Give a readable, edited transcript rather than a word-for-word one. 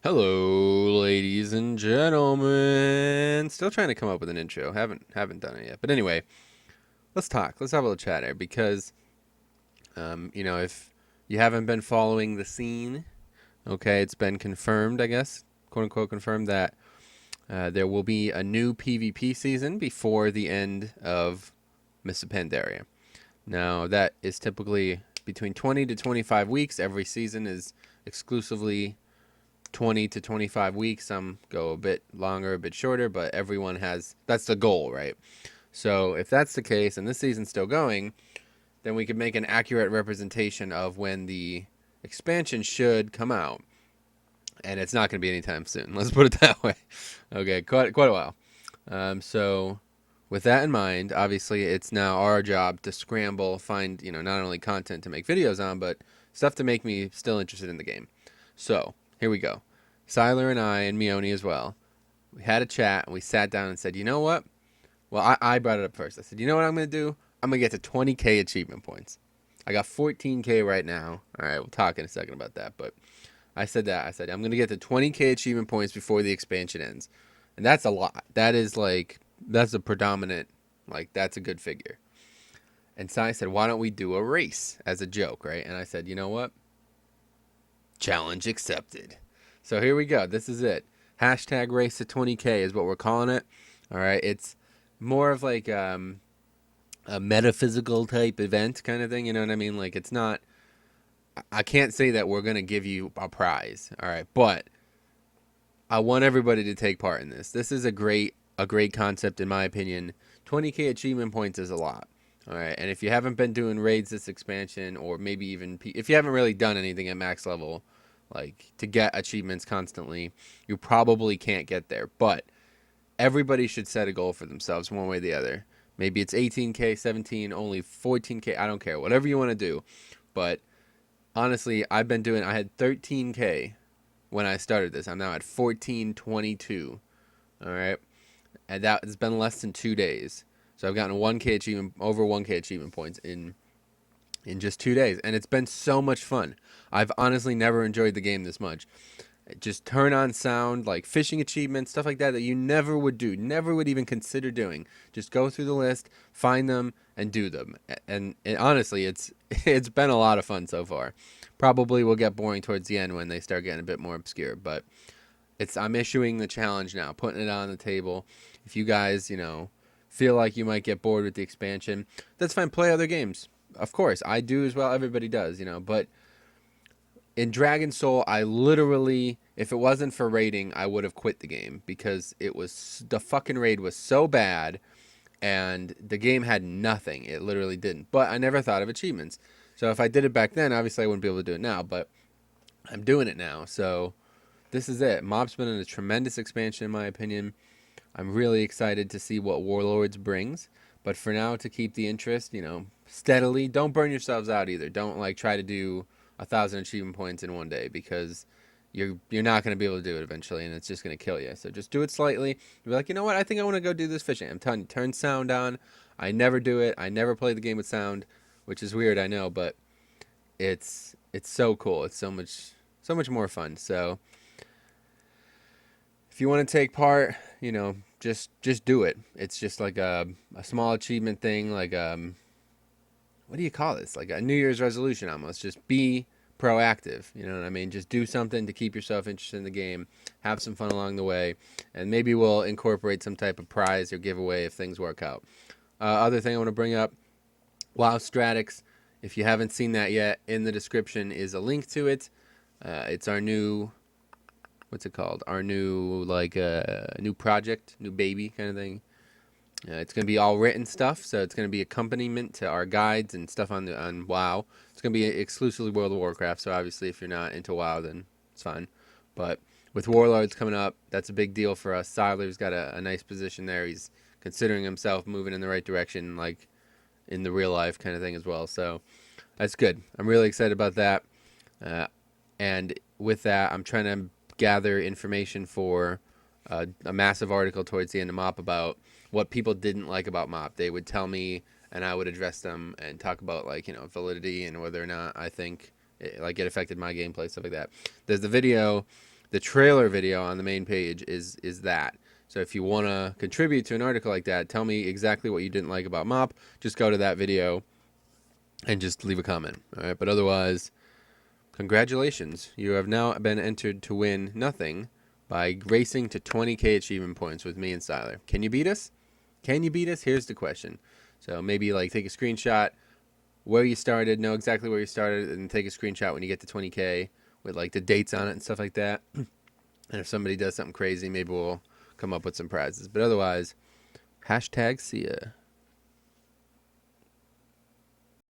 Hello, ladies and gentlemen. Still trying to come up with an intro. Haven't done it yet. But anyway, let's talk. Let's have a little chat here because, if you haven't been following the scene, okay, it's been confirmed, I guess, quote unquote confirmed that there will be a new PvP season before the end of Mists of Pandaria. Now that is typically between 20 to 25 weeks. Every season is exclusively 20 to 25 weeks. Some go a bit longer, a bit shorter, but everyone has that's the goal, right? So if that's the case and this season's still going, then we could make an accurate representation of when the expansion should come out. And it's not going to be anytime soon. Let's put it that way. Okay, quite a while. So with that in mind, obviously it's now our job to scramble, find not only content to make videos on, but stuff to make me still interested in the game. So here we go. Siler and I and Meoni as well. We had a chat and we sat down and said, you know what? Well, I brought it up first. I said, you know what I'm going to do? I'm going to get to 20K achievement points. I got 14K right now. All right, we'll talk in a second about that. But I said that. I said, I'm going to get to 20K achievement points before the expansion ends. And that's a lot. That is that's a predominant, that's a good figure. And so I said, why don't we do a race as a joke, right? And I said, you know what? Challenge accepted. So here we go. This is it. Hashtag race to 20K is what we're calling it. All right. It's more of like a metaphysical type event kind of thing. You know what I mean? Like it's not. I can't say that we're gonna give you a prize. All right, but I want everybody to take part in this. This is a great concept in my opinion. 20K achievement points is a lot. All right, and if you haven't been doing raids this expansion, or maybe even if you haven't really done anything at max level, like to get achievements constantly, you probably can't get there. But everybody should set a goal for themselves one way or the other. Maybe it's 18K, 17, only 14K. I don't care. Whatever you want to do. But honestly, I had 13K when I started this. I'm now at 1422. All right. And that has been less than 2 days. So I've gotten 1K achievement, over 1K achievement points in just 2 days. And it's been so much fun. I've honestly never enjoyed the game this much. Just turn on sound, like fishing achievements, stuff like that you never would do, never would even consider doing. Just go through the list, find them, and do them. And honestly, it's been a lot of fun so far. Probably will get boring towards the end when they start getting a bit more obscure, but I'm issuing the challenge now, putting it on the table. If you guys, feel like you might get bored with the expansion, that's fine. Play other games. Of course, I do as well. Everybody does, but in Dragon Soul, I literally, if it wasn't for raiding, I would have quit the game because the fucking raid was so bad and the game had nothing. It literally didn't. But I never thought of achievements. So if I did it back then, obviously I wouldn't be able to do it now, but I'm doing it now. So this is it. MoP's been in a tremendous expansion in my opinion. I'm really excited to see what Warlords brings. But for now, to keep the interest, steadily, don't burn yourselves out either. Don't try to do 1,000 achievement points in one day because you're not going to be able to do it eventually, and it's just going to kill you. So just do it slightly. Be like, you know what? I think I want to go do this fishing. I'm telling you, turn sound on. I never do it. I never play the game with sound, which is weird, I know, but it's so cool. It's so much more fun. So if you want to take part, just do it. It's just like a small achievement thing, like what do you call this? Like a New Year's resolution almost. Just be proactive. You know what I mean? Just do something to keep yourself interested in the game. Have some fun along the way, and maybe we'll incorporate some type of prize or giveaway if things work out. Other thing I want to bring up: WoW Stratics. If you haven't seen that yet, in the description is a link to it. It's our new, what's it called? Our new new project, new baby kind of thing. It's going to be all written stuff, so it's going to be accompaniment to our guides and stuff on WoW. It's going to be exclusively World of Warcraft, so obviously if you're not into WoW, then it's fine. But with Warlords coming up, that's a big deal for us. Siler's got a nice position there. He's considering himself moving in the right direction, like in the real life kind of thing as well. So that's good. I'm really excited about that. And with that, I'm trying to gather information for a massive article towards the end of MoP about what people didn't like about MoP. They would tell me, and I would address them and talk about validity and whether or not I think it affected my gameplay, stuff like that. There's the video the trailer video on the main page is that. So if you want to contribute to an article like that, tell me exactly what you didn't like about MoP. Just go to that video and just leave a comment. All right, but otherwise, congratulations. You have now been entered to win nothing by racing to 20k achievement points with me and Styler. Can you beat us? Can you beat us? Here's the question. So maybe like take a screenshot where you started, know exactly where you started, and take a screenshot when you get to 20k with like the dates on it and stuff like that. And if somebody does something crazy, maybe we'll come up with some prizes. But otherwise, hashtag see ya.